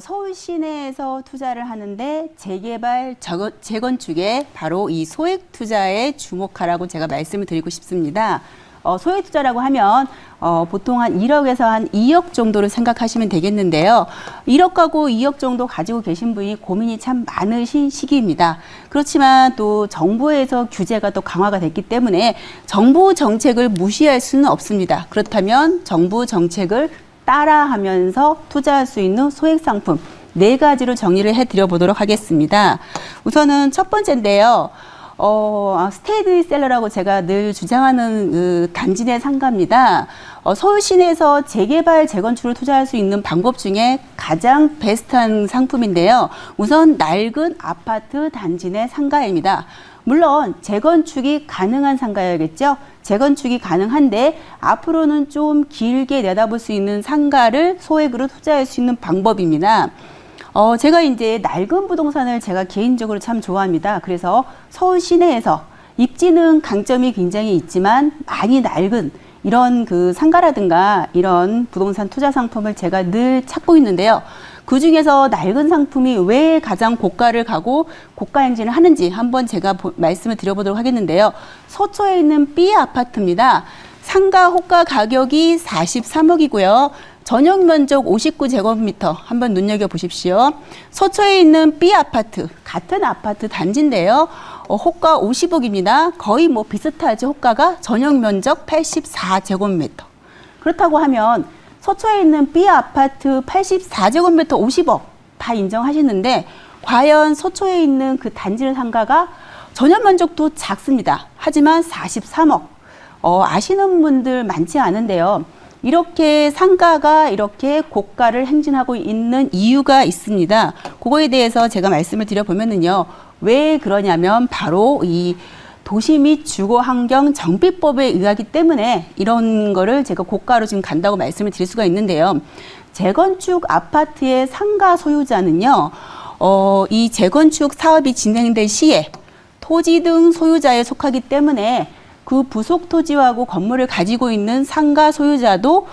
서울 시내에서 투자를 하는데 재개발, 재건축에 바로 이 소액 투자에 주목하라고 제가 말씀을 드리고 싶습니다. 소액 투자라고 하면 보통 한 1억에서 한 2억 정도를 생각하시면 되겠는데요. 1억하고 2억 정도 가지고 계신 분이 고민이 참 많으신 시기입니다. 그렇지만 또 정부에서 규제가 또 강화가 됐기 때문에 정부 정책을 무시할 수는 없습니다. 그렇다면 정부 정책을 따라하면서 투자할 수 있는 소액 상품 4가지로 정리를 해드려 보도록 하겠습니다. 우선은 첫 번째인데요. 스테디셀러라고 제가 늘 주장하는 그 단지 내 상가입니다. 서울 시내에서 재개발, 재건축을 투자할 수 있는 방법 중에 가장 베스트한 상품인데요. 우선 낡은 아파트 단지 내 상가입니다. 물론 재건축이 가능한 상가여야겠죠. 재건축이 가능한데 앞으로는 좀 길게 내다볼 수 있는 상가를 소액으로 투자할 수 있는 방법입니다. 제가 이제 낡은 부동산을 제가 개인적으로 참 좋아합니다. 그래서 서울 시내에서 입지는 강점이 굉장히 있지만 많이 낡은 이런 그 상가라든가 이런 부동산 투자 상품을 제가 늘 찾고 있는데요. 그 중에서 낡은 상품이 왜 가장 고가를 가고 고가 행진을 하는지 한번 제가 말씀을 드려보도록 하겠는데요. 서초에 있는 B 아파트입니다. 상가 호가 가격이 43억이고요. 전용 면적 59제곱미터 한번 눈여겨보십시오. 서초에 있는 B 아파트, 같은 아파트 단지인데요. 호가 50억입니다. 거의 뭐 비슷하죠. 호가가 전용 면적 84제곱미터. 그렇다고 하면 서초에 있는 B 아파트 84제곱미터 50억 다 인정하시는데 과연 서초에 있는 그 단지 상가가 전용 면적도 작습니다. 하지만 43억. 아시는 분들 많지 않은데요. 이렇게 상가가 이렇게 고가를 행진하고 있는 이유가 있습니다. 그거에 대해서 제가 말씀을 드려보면은요. 왜 그러냐면 바로 이 도시 및 주거 환경 정비법에 의하기 때문에 이런 거를 제가 고가로 지금 간다고 말씀을 드릴 수가 있는데요. 재건축 아파트의 상가 소유자는요. 이 재건축 사업이 진행될 시에 토지 등 소유자에 속하기 때문에 그 부속 토지하고 건물을 가지고 있는 상가 소유자도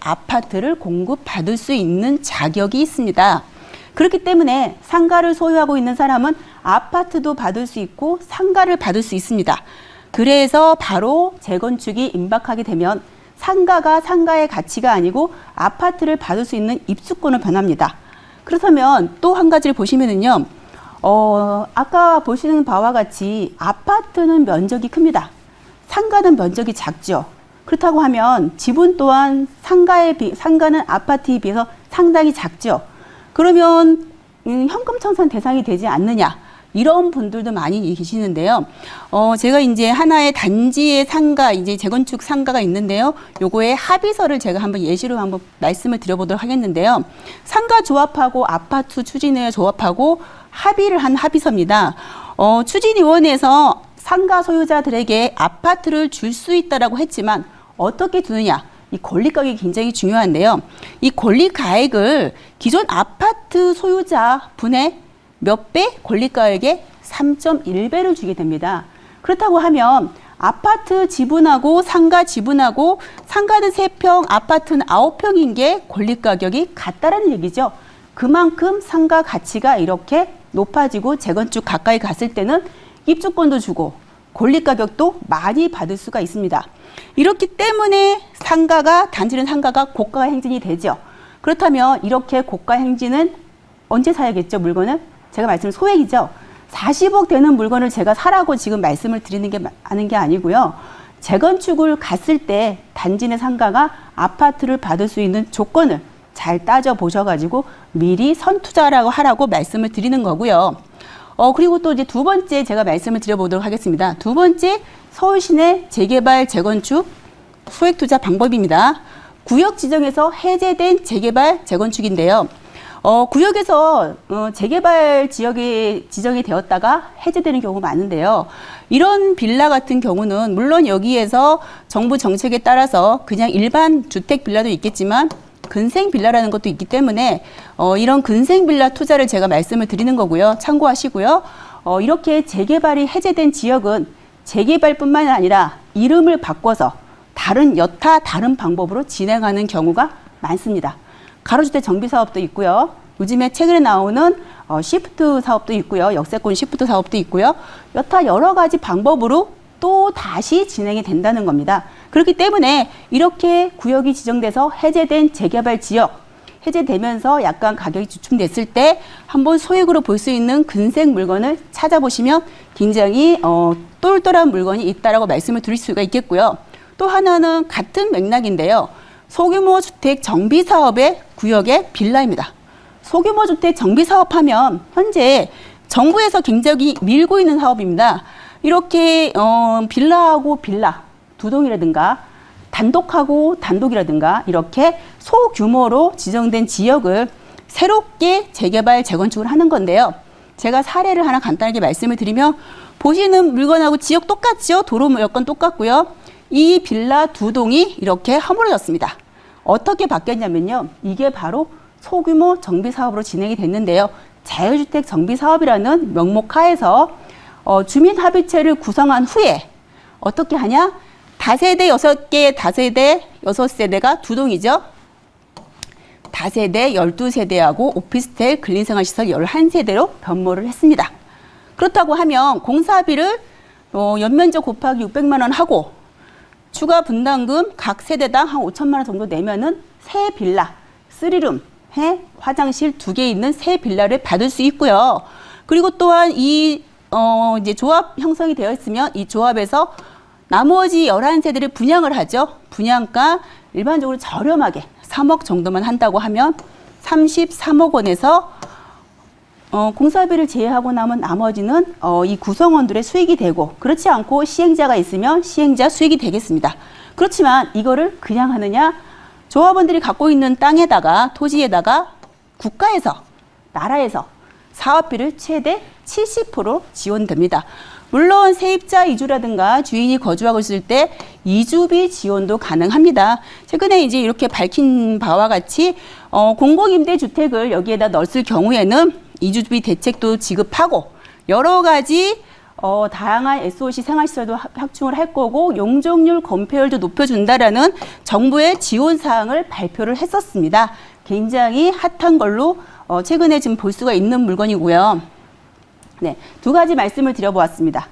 아파트를 공급받을 수 있는 자격이 있습니다. 그렇기 때문에 상가를 소유하고 있는 사람은 아파트도 받을 수 있고 상가를 받을 수 있습니다. 그래서 바로 재건축이 임박하게 되면 상가가 상가의 가치가 아니고 아파트를 받을 수 있는 입주권을 변합니다. 그렇다면 또 한 가지를 보시면은요. 아까 보시는 바와 같이 아파트는 면적이 큽니다. 상가는 면적이 작죠. 그렇다고 하면 지분 또한 상가는 아파트에 비해서 상당히 작죠. 그러면 현금 청산 대상이 되지 않느냐. 이런 분들도 많이 계시는데요. 제가 이제 하나의 단지의 상가, 이제 재건축 상가가 있는데요. 요거의 합의서를 제가 한번 예시로 한번 말씀을 드려보도록 하겠는데요. 상가 조합하고 아파트 추진회 조합하고 합의를 한 합의서입니다. 추진위원회에서 상가 소유자들에게 아파트를 줄 수 있다라고 했지만 어떻게 주느냐? 이 권리 가격이 굉장히 중요한데요. 이 권리 가액을 기존 아파트 소유자 분의 몇 배? 권리 가액의 3.1배를 주게 됩니다. 그렇다고 하면 아파트 지분하고 상가 지분하고 상가는 3평, 아파트는 9평인 게 권리 가격이 같다라는 얘기죠. 그만큼 상가 가치가 이렇게 높아지고 재건축 가까이 갔을 때는 입주권도 주고 권리 가격도 많이 받을 수가 있습니다. 이렇기 때문에 단지는 상가가 고가 행진이 되죠. 그렇다면 이렇게 고가 행진은 언제 사야겠죠, 물건은? 제가 말씀은 소액이죠. 40억 되는 물건을 제가 사라고 지금 말씀을 드리는 게 아니고요. 재건축을 갔을 때 단지 내 상가가 아파트를 받을 수 있는 조건을 잘 따져 보셔가지고 미리 선투자라고 하라고 말씀을 드리는 거고요. 그리고 또 이제 두 번째 제가 말씀을 드려보도록 하겠습니다. 두 번째 서울 시내 재개발, 재건축, 소액투자 방법입니다. 구역 지정에서 해제된 재개발, 재건축인데요. 구역에서 재개발 지역이 지정이 되었다가 해제되는 경우가 많은데요. 이런 빌라 같은 경우는 물론 여기에서 정부 정책에 따라서 그냥 일반 주택 빌라도 있겠지만 근생 빌라라는 것도 있기 때문에 이런 근생 빌라 투자를 제가 말씀을 드리는 거고요. 참고하시고요. 이렇게 재개발이 해제된 지역은 재개발뿐만 아니라 이름을 바꿔서 다른 방법으로 진행하는 경우가 많습니다. 가로주택 정비 사업도 있고요. 요즘에 최근에 나오는 시프트 사업도 있고요. 역세권 시프트 사업도 있고요. 여타 여러 가지 방법으로 또 다시 진행이 된다는 겁니다. 그렇기 때문에 이렇게 구역이 지정돼서 해제된 재개발 지역, 해제되면서 약간 가격이 주춤됐을 때 한번 소액으로 볼 수 있는 근생 물건을 찾아보시면 굉장히 똘똘한 물건이 있다라고 말씀을 드릴 수가 있겠고요. 또 하나는 같은 맥락인데요. 소규모 주택 정비 사업의 구역의 빌라입니다. 소규모 주택 정비 사업하면 현재 정부에서 굉장히 밀고 있는 사업입니다. 이렇게 빌라하고 빌라 두 동이라든가 단독하고 단독이라든가 이렇게 소규모로 지정된 지역을 새롭게 재개발, 재건축을 하는 건데요. 제가 사례를 하나 간단하게 말씀을 드리면 보시는 물건하고 지역 똑같죠? 도로 여건 똑같고요. 이 빌라 두 동이 이렇게 허물어졌습니다. 어떻게 바뀌었냐면요. 이게 바로 소규모 정비 사업으로 진행이 됐는데요. 자유주택 정비 사업이라는 명목 하에서 주민합의체를 구성한 후에 어떻게 하냐? 다세대 6개, 다세대 6세대가 두 동이죠. 다세대 12세대하고 오피스텔 근린생활시설 11세대로 변모를 했습니다. 그렇다고 하면 공사비를 연면적 곱하기 600만 원 하고 추가 분담금 각 세대당 한 5천만 원 정도 내면은 새 빌라, 3룸, 화장실 2개 있는 새 빌라를 받을 수 있고요. 그리고 또한 이제 조합 형성이 되어 있으면 이 조합에서 나머지 11세대를 분양을 하죠. 분양가 일반적으로 저렴하게 3억 정도만 한다고 하면 33억 원에서 공사비를 제외하고 남은 나머지는 이 구성원들의 수익이 되고 그렇지 않고 시행자가 있으면 시행자 수익이 되겠습니다. 그렇지만 이거를 그냥 하느냐? 조합원들이 갖고 있는 땅에다가 토지에다가 국가에서 나라에서 사업비를 최대 70% 지원됩니다. 물론 세입자 이주라든가 주인이 거주하고 있을 때 이주비 지원도 가능합니다. 최근에 이제 이렇게 밝힌 바와 같이 공공임대주택을 여기에다 넣었을 경우에는 이주비 대책도 지급하고 여러 가지 다양한 SOC 생활시설도 확충을 할 거고 용적률 건폐율도 높여준다라는 정부의 지원 사항을 발표를 했었습니다. 굉장히 핫한 걸로 최근에 지금 볼 수가 있는 물건이고요. 네, 두 가지 말씀을 드려보았습니다.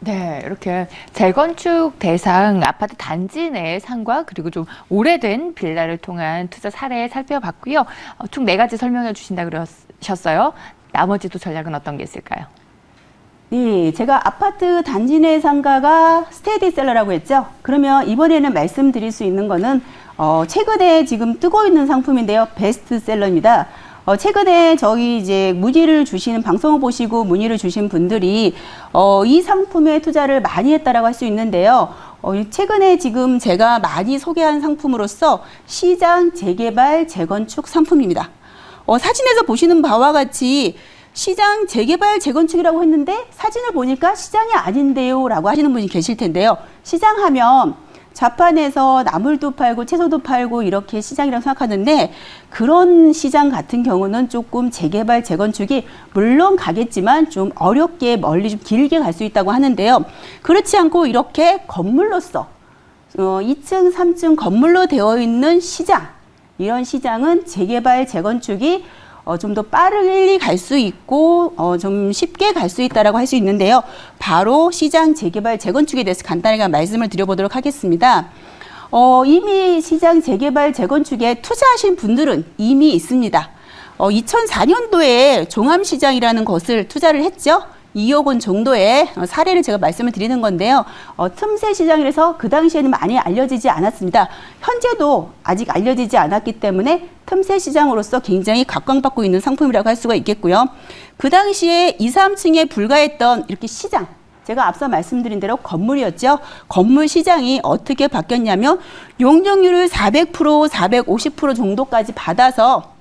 네, 이렇게 재건축 대상 아파트 단지 내의 상가 그리고 좀 오래된 빌라를 통한 투자 사례 살펴봤고요. 총 4가지 설명해 주신다 그러셨어요. 나머지 또 전략은 어떤 게 있을까요? 네, 제가 아파트 단지 내 상가가 스테디셀러라고 했죠. 그러면 이번에는 말씀드릴 수 있는 거는 최근에 지금 뜨고 있는 상품인데요. 베스트셀러입니다. 최근에 저희 이제 문의를 주시는 방송을 보시고 문의를 주신 분들이 이 상품에 투자를 많이 했다라고 할 수 있는데요. 최근에 지금 제가 많이 소개한 상품으로서 시장 재개발 재건축 상품입니다. 사진에서 보시는 바와 같이 시장 재개발 재건축이라고 했는데 사진을 보니까 시장이 아닌데요 라고 하시는 분이 계실 텐데요. 시장 하면 좌판에서 나물도 팔고 채소도 팔고 이렇게 시장이라고 생각하는데 그런 시장 같은 경우는 조금 재개발 재건축이 물론 가겠지만 좀 어렵게 멀리 좀 길게 갈 수 있다고 하는데요. 그렇지 않고 이렇게 건물로서 2층, 3층 건물로 되어 있는 시장, 이런 시장은 재개발 재건축이 좀 더 빠르게 갈 수 있고 좀 쉽게 갈 수 있다라고 할 수 있는데요. 바로 시장 재개발 재건축에 대해서 간단하게 말씀을 드려보도록 하겠습니다. 이미 시장 재개발 재건축에 투자하신 분들은 이미 있습니다. 2004년도에 종암시장이라는 것을 투자를 했죠. 2억 원 정도의 사례를 제가 말씀을 드리는 건데요. 틈새 시장이라서 그 당시에는 많이 알려지지 않았습니다. 현재도 아직 알려지지 않았기 때문에 틈새 시장으로서 굉장히 각광받고 있는 상품이라고 할 수가 있겠고요. 그 당시에 2, 3층에 불과했던 이렇게 시장, 제가 앞서 말씀드린 대로 건물이었죠. 건물 시장이 어떻게 바뀌었냐면 용적률을 400%, 450% 정도까지 받아서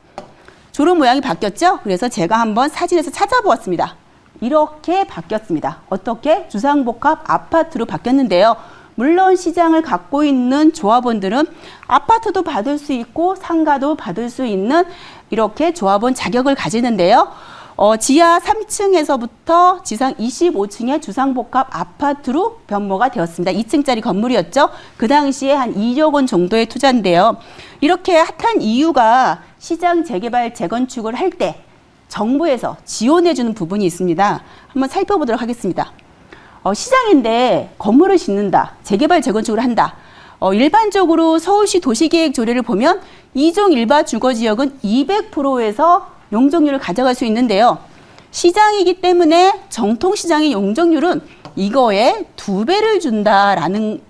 주름 모양이 바뀌었죠. 그래서 제가 한번 사진에서 찾아보았습니다. 이렇게 바뀌었습니다. 어떻게? 주상복합 아파트로 바뀌었는데요. 물론 시장을 갖고 있는 조합원들은 아파트도 받을 수 있고 상가도 받을 수 있는 이렇게 조합원 자격을 가지는데요. 지하 3층에서부터 지상 25층의 주상복합 아파트로 변모가 되었습니다. 2층짜리 건물이었죠. 그 당시에 한 2억 원 정도의 투자인데요. 이렇게 핫한 이유가 시장 재개발 재건축을 할 때 정부에서 지원해주는 부분이 있습니다. 한번 살펴보도록 하겠습니다. 시장인데 건물을 짓는다, 재개발 재건축을 한다. 일반적으로 서울시 도시계획 조례를 보면 2종 1바 주거지역은 200%에서 용적률을 가져갈 수 있는데요. 시장이기 때문에 정통시장의 용적률은 이거에 2배를 준다라는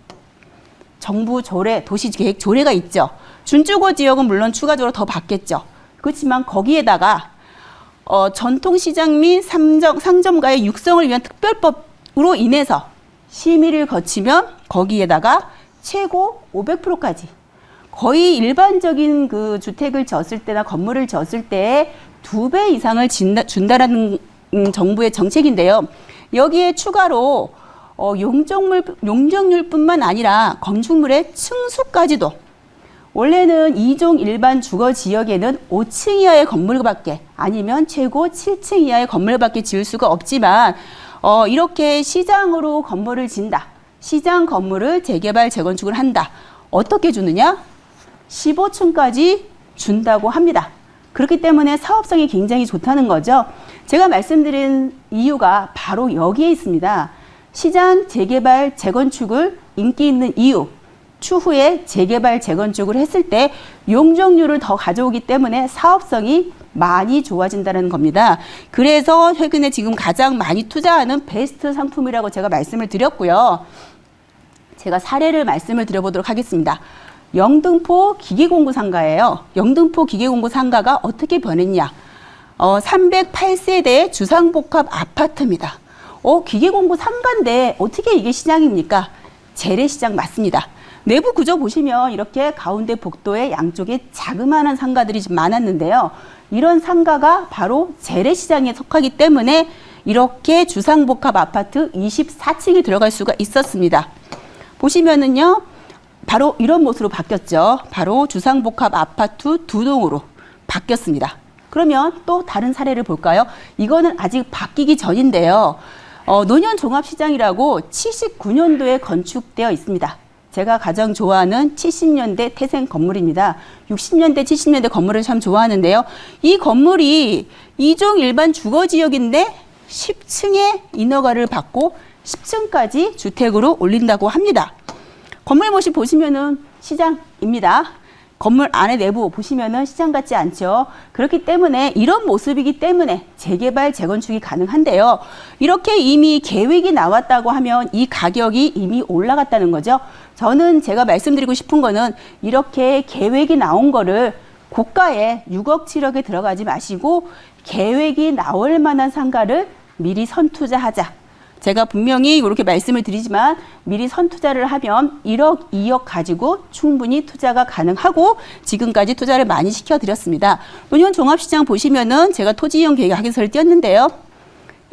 정부 조례, 도시계획 조례가 있죠. 준주거지역은 물론 추가적으로 더 받겠죠. 그렇지만 거기에다가 전통시장 및 상점가의 육성을 위한 특별법으로 인해서 심의를 거치면 거기에다가 최고 500%까지 거의 일반적인 그 주택을 지었을 때나 건물을 지었을 때 2배 이상을 준다라는 정부의 정책인데요. 여기에 추가로 용적률뿐만 아니라 건축물의 층수까지도 원래는 2종 일반 주거 지역에는 5층 이하의 건물밖에 아니면 최고 7층 이하의 건물밖에 지을 수가 없지만 이렇게 시장으로 건물을 짓는다. 시장 건물을 재개발 재건축을 한다. 어떻게 주느냐? 15층까지 준다고 합니다. 그렇기 때문에 사업성이 굉장히 좋다는 거죠. 제가 말씀드린 이유가 바로 여기에 있습니다. 시장 재개발 재건축을 인기 있는 이유, 추후에 재개발 재건축을 했을 때 용적률을 더 가져오기 때문에 사업성이 많이 좋아진다는 겁니다. 그래서 최근에 지금 가장 많이 투자하는 베스트 상품이라고 제가 말씀을 드렸고요. 제가 사례를 말씀을 드려보도록 하겠습니다. 영등포 기계공구 상가예요. 영등포 기계공구 상가가 어떻게 변했냐? 308세대 주상복합 아파트입니다. 기계공구 상가인데 어떻게 이게 시장입니까? 재래시장 맞습니다. 내부 구조 보시면 이렇게 가운데 복도에 양쪽에 자그마한 상가들이 좀 많았는데요. 이런 상가가 바로 재래시장에 속하기 때문에 이렇게 주상복합 아파트 24층이 들어갈 수가 있었습니다. 보시면은요, 바로 이런 모습으로 바뀌었죠. 바로 주상복합 아파트 2동으로 바뀌었습니다. 그러면 또 다른 사례를 볼까요? 이거는 아직 바뀌기 전인데요. 논현종합시장이라고 79년도에 건축되어 있습니다. 제가 가장 좋아하는 70년대 태생 건물입니다. 60년대, 70년대 건물을 참 좋아하는데요. 이 건물이 2종 일반 주거지역인데 10층의 인허가를 받고 10층까지 주택으로 올린다고 합니다. 건물 모습 보시면은 시장입니다. 건물 안에 내부 보시면은 시장 같지 않죠. 그렇기 때문에 이런 모습이기 때문에 재개발, 재건축이 가능한데요. 이렇게 이미 계획이 나왔다고 하면 이 가격이 이미 올라갔다는 거죠. 저는 제가 말씀드리고 싶은 거는 이렇게 계획이 나온 거를 고가에 6억, 7억에 들어가지 마시고 계획이 나올 만한 상가를 미리 선투자하자. 제가 분명히 이렇게 말씀을 드리지만 미리 선투자를 하면 1억, 2억 가지고 충분히 투자가 가능하고 지금까지 투자를 많이 시켜드렸습니다. 논현 종합시장 보시면은 제가 토지이용 계획 확인서를 띄었는데요.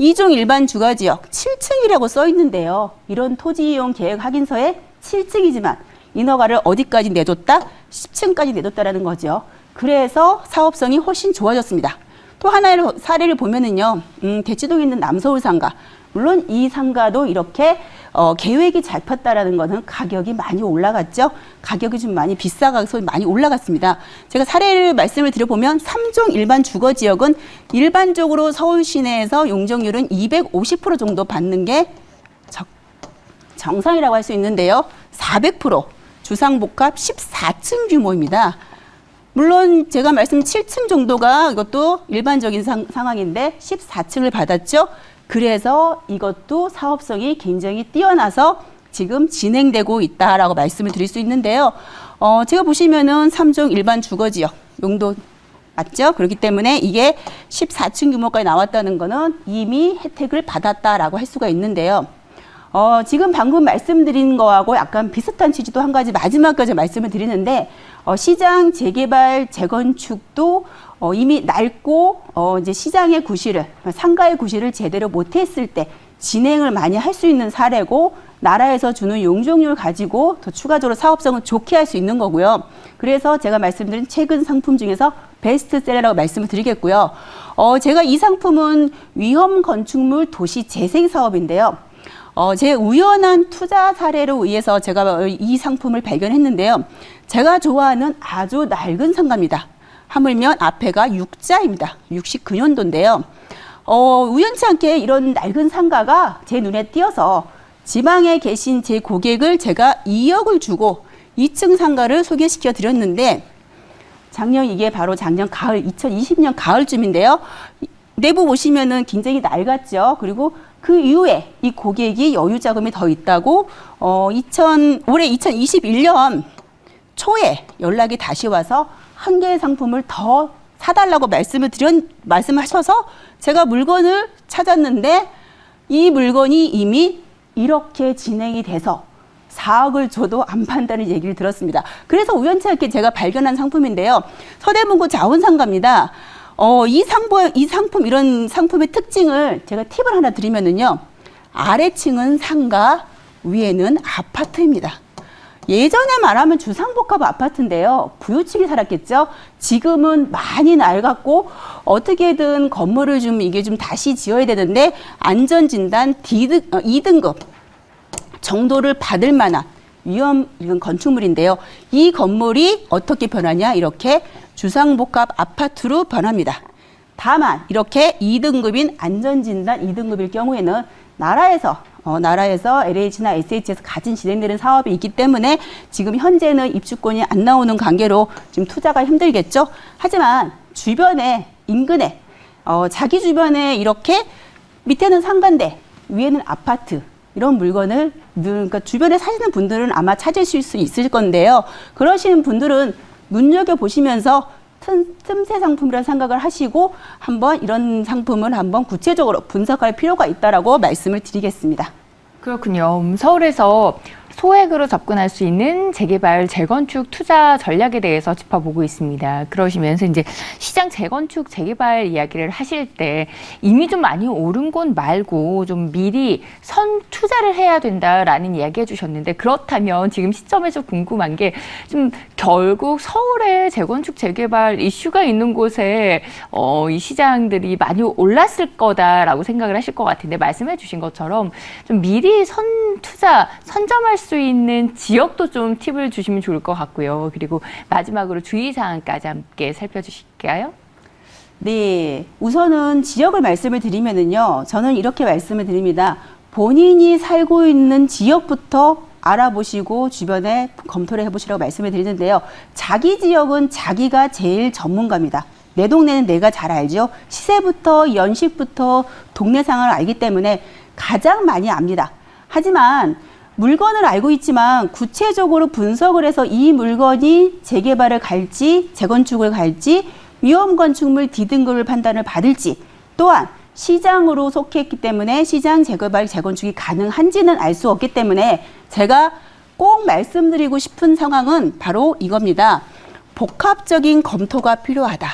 2종 일반 주거지역 7층이라고 써 있는데요. 이런 토지이용 계획 확인서에 7층이지만 인허가를 어디까지 내줬다? 10층까지 내줬다라는 거죠. 그래서 사업성이 훨씬 좋아졌습니다. 또 하나의 사례를 보면은요, 대치동에 있는 남서울 상가. 물론 이 상가도 이렇게 계획이 잡혔다라는 것은 가격이 많이 올라갔죠. 가격이 좀 많이 비싸서 많이 올라갔습니다. 제가 사례를 말씀을 드려보면 3종 일반 주거지역은 일반적으로 서울 시내에서 용적률은 250% 정도 받는 게 정상이라고 할 수 있는데요. 400% 주상복합 14층 규모입니다. 물론 제가 말씀 7층 정도가 이것도 일반적인 상황인데 14층을 받았죠. 그래서 이것도 사업성이 굉장히 뛰어나서 지금 진행되고 있다라고 말씀을 드릴 수 있는데요. 제가 보시면은 3종 일반 주거지역 용도 맞죠? 그렇기 때문에 이게 14층 규모까지 나왔다는 거는 이미 혜택을 받았다라고 할 수가 있는데요. 지금 방금 말씀드린 거하고 약간 비슷한 취지도 한 가지 마지막까지 말씀을 드리는데 시장 재개발 재건축도 이미 낡고 이제 시장의 구실을 상가의 구실을 제대로 못했을 때 진행을 많이 할 수 있는 사례고 나라에서 주는 용적률 가지고 더 추가적으로 사업성을 좋게 할 수 있는 거고요. 그래서 제가 말씀드린 최근 상품 중에서 베스트셀러라고 말씀을 드리겠고요. 제가 이 상품은 위험 건축물 도시 재생 사업인데요. 제 우연한 투자 사례로 의해서 제가 이 상품을 발견했는데요. 제가 좋아하는 아주 낡은 상가입니다. 하물며 앞에가 6자입니다. 69년도인데요. 우연치 않게 이런 낡은 상가가 제 눈에 띄어서 지방에 계신 제 고객을 제가 2억을 주고 2층 상가를 소개시켜 드렸는데 이게 바로 작년 가을, 2020년 가을쯤인데요. 내부 보시면은 굉장히 낡았죠. 그리고 그 이후에 이 고객이 여유 자금이 더 있다고 올해 2021년 초에 연락이 다시 와서 한 개의 상품을 더 사달라고 말씀하셔서 제가 물건을 찾았는데 이 물건이 이미 이렇게 진행이 돼서 4억을 줘도 안 판다는 얘기를 들었습니다. 그래서 우연치 않게 제가 발견한 상품인데요. 서대문구 자원상가입니다. 이런 상품의 특징을 제가 팁을 하나 드리면은요. 아래층은 상가, 위에는 아파트입니다. 예전에 말하면 주상복합 아파트인데요. 부유층이 살았겠죠. 지금은 많이 낡았고 어떻게든 건물을 이게 좀 다시 지어야 되는데 안전진단 2등급 정도를 받을 만한 위험 이런 건축물인데요. 이 건물이 어떻게 변하냐? 이렇게 주상복합 아파트로 변합니다. 다만 이렇게 2등급인 안전진단 2등급일 경우에는 나라에서 LH나 SH에서 같이 진행되는 사업이 있기 때문에 지금 현재는 입주권이 안 나오는 관계로 지금 투자가 힘들겠죠. 하지만 주변에 인근에 자기 주변에 이렇게 밑에는 상가인데 위에는 아파트 이런 물건을 그러니까 주변에 사시는 분들은 아마 찾으실 수 있을 건데요. 그러시는 분들은 눈여겨보시면서 틈새 상품이라는 생각을 하시고 한번 이런 상품을 한번 구체적으로 분석할 필요가 있다라고 말씀을 드리겠습니다. 그렇군요. 서울에서 소액으로 접근할 수 있는 재개발, 재건축 투자 전략에 대해서 짚어보고 있습니다. 그러시면서 이제 시장 재건축, 재개발 이야기를 하실 때 이미 좀 많이 오른 곳 말고 좀 미리 선 투자를 해야 된다라는 이야기 해주셨는데 그렇다면 지금 시점에서 궁금한 게 좀 결국 서울에 재건축, 재개발 이슈가 있는 곳에 이 시장들이 많이 올랐을 거다라고 생각을 하실 것 같은데 말씀해 주신 것처럼 좀 미리 선 투자, 선점할 수 있는 지역도 좀 팁을 주시면 좋을 것 같고요. 그리고 마지막으로 주의사항까지 함께 살펴주실까요? 네, 우선은 지역을 말씀을 드리면은요, 저는 이렇게 말씀을 드립니다. 본인이 살고 있는 지역부터 알아보시고 주변에 검토를 해보시라고 말씀을 드리는데요. 자기 지역은 자기가 제일 전문가입니다. 내 동네는 내가 잘 알죠. 시세부터 연식부터 동네 상황을 알기 때문에 가장 많이 압니다. 하지만 물건을 알고 있지만 구체적으로 분석을 해서 이 물건이 재개발을 갈지 재건축을 갈지 위험 건축물 D등급을 판단을 받을지 또한 시장으로 속했기 때문에 시장 재개발 재건축이 가능한지는 알 수 없기 때문에 제가 꼭 말씀드리고 싶은 상황은 바로 이겁니다. 복합적인 검토가 필요하다.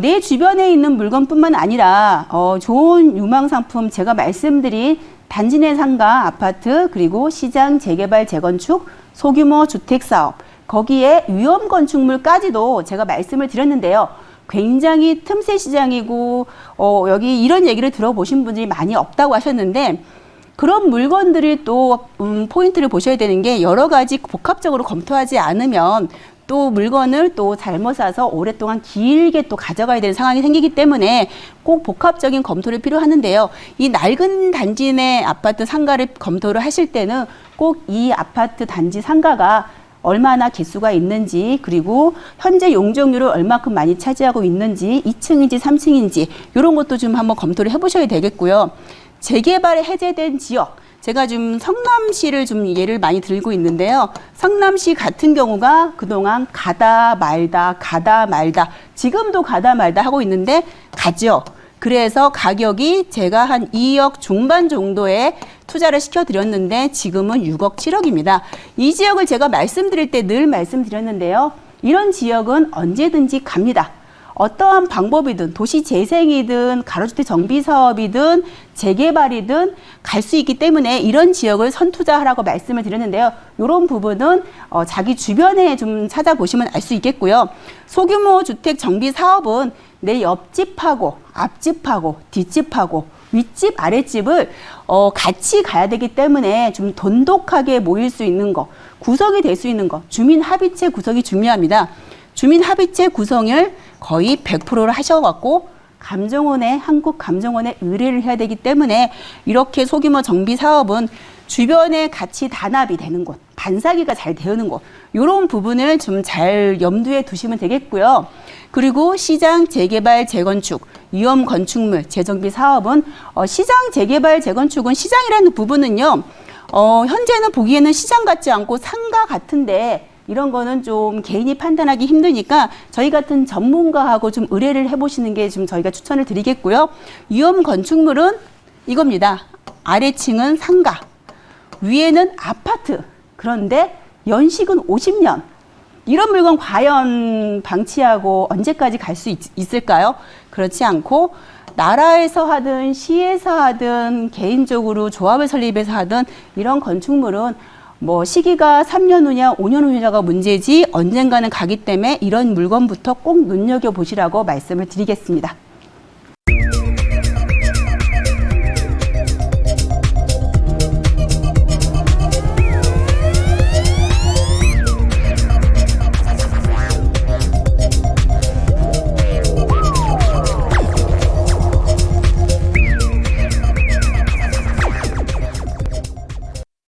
내 주변에 있는 물건뿐만 아니라 좋은 유망 상품 제가 말씀드린 단지 내 상가, 아파트, 그리고 시장 재개발 재건축, 소규모 주택사업, 거기에 위험 건축물까지도 제가 말씀을 드렸는데요. 굉장히 틈새 시장이고 여기 이런 얘기를 들어보신 분들이 많이 없다고 하셨는데 그런 물건들이 또 포인트를 보셔야 되는 게 여러 가지 복합적으로 검토하지 않으면 또 물건을 또 잘못 사서 오랫동안 길게 또 가져가야 되는 상황이 생기기 때문에 꼭 복합적인 검토를 필요하는데요. 이 낡은 단지 내 아파트 상가를 검토를 하실 때는 꼭 이 아파트 단지 상가가 얼마나 개수가 있는지 그리고 현재 용적률을 얼마큼 많이 차지하고 있는지 2층인지 3층인지 이런 것도 좀 한번 검토를 해보셔야 되겠고요. 재개발이 해제된 지역 제가 좀 성남시를 좀 예를 많이 들고 있는데요. 성남시 같은 경우가 그동안 가다 말다 지금도 가다 말다 하고 있는데 가죠. 그래서 가격이 제가 한 2억 중반 정도에 투자를 시켜드렸는데 지금은 6억 7억입니다. 이 지역을 제가 말씀드릴 때 늘 말씀드렸는데요. 이런 지역은 언제든지 갑니다. 어떠한 방법이든 도시 재생이든 가로주택 정비 사업이든 재개발이든 갈 수 있기 때문에 이런 지역을 선투자하라고 말씀을 드렸는데요. 이런 부분은 자기 주변에 좀 찾아보시면 알 수 있겠고요. 소규모 주택 정비 사업은 내 옆집하고 앞집하고 뒷집하고 윗집 아랫집을 같이 가야 되기 때문에 좀 돈독하게 모일 수 있는 거, 구성이 될 수 있는 거, 주민 합의체 구성이 중요합니다. 주민 합의체 구성을 거의 100%를 하셔갖고 감정원에 한국감정원에 의뢰를 해야 되기 때문에 이렇게 소규모 정비 사업은 주변에 같이 단합이 되는 곳, 반사기가 잘 되는 곳, 이런 부분을 좀 잘 염두에 두시면 되겠고요. 그리고 시장 재개발 재건축, 위험 건축물 재정비 사업은 시장 재개발 재건축은 시장이라는 부분은요. 현재는 보기에는 시장 같지 않고 상가 같은데 이런 거는 좀 개인이 판단하기 힘드니까 저희 같은 전문가하고 좀 의뢰를 해보시는 게 좀 저희가 추천을 드리겠고요. 위험 건축물은 이겁니다. 아래층은 상가, 위에는 아파트. 그런데 연식은 50년. 이런 물건 과연 방치하고 언제까지 갈 수 있을까요? 그렇지 않고 나라에서 하든 시에서 하든 개인적으로 조합을 설립해서 하든 이런 건축물은 뭐 시기가 3년 후냐 5년 후냐가 문제지 언젠가는 가기 때문에 이런 물건부터 꼭 눈여겨보시라고 말씀을 드리겠습니다.